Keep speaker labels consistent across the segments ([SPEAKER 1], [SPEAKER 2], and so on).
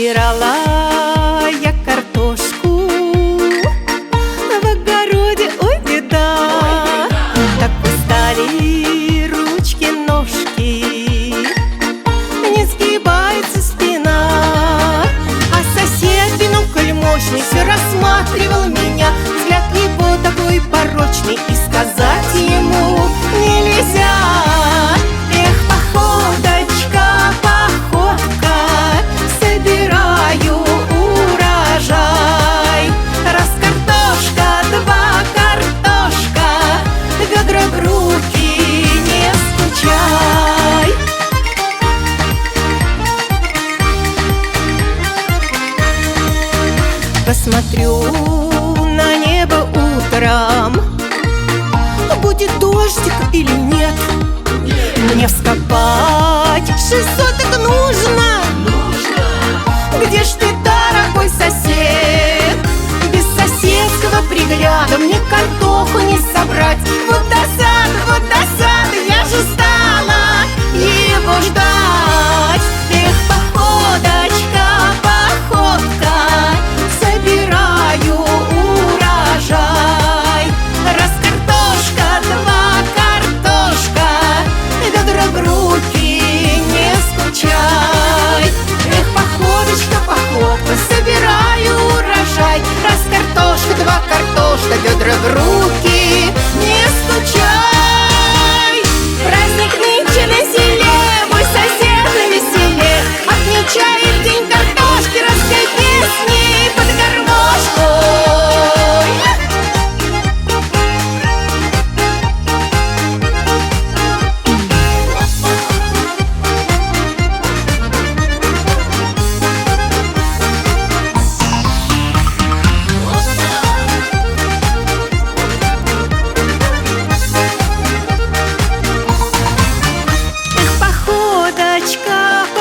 [SPEAKER 1] Собирала я картошку в огороде, ой, беда. Так устали ручки-ножки, не сгибается спина. А сосед, бинокль мощный, все рассматривал меня. Взгляд его такой порочный, и сказать ему нельзя. Эх, походочка, походка, собираю урожай. Раз картошка, два картошка, ведра в руки не стучай. Посмотрю на небо утром, будет дождик или нет. Мне вскопать 6 соток нужно. Где ж ты, дорогой сосед? Без соседского пригляда мне картоху не собрать. Вот досада, я же стала его ждать. Эх, походочка, походка, собираю урожай. Раз картошка, два картошка, ведра в руки не скучай. Эх, походочка, походка, собираю урожай. Раз картошка, два картошка, ведра в руки не скучай. Праздник нынче на селе, мой сосед на веселе отмечает день картошки, распев песни под гармошку.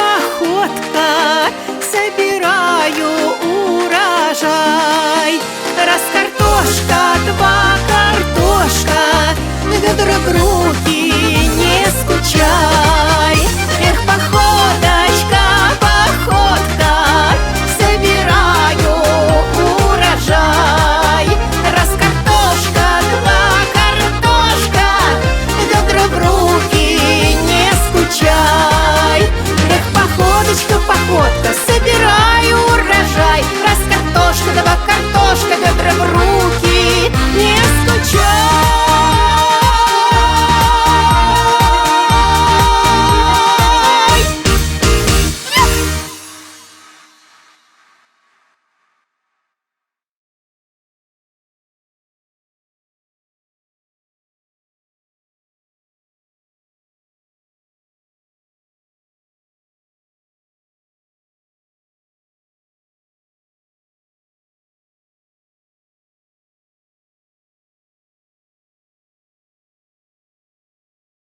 [SPEAKER 1] Походка, собираю урожай. Раз картошка, два картошка, ведра в руки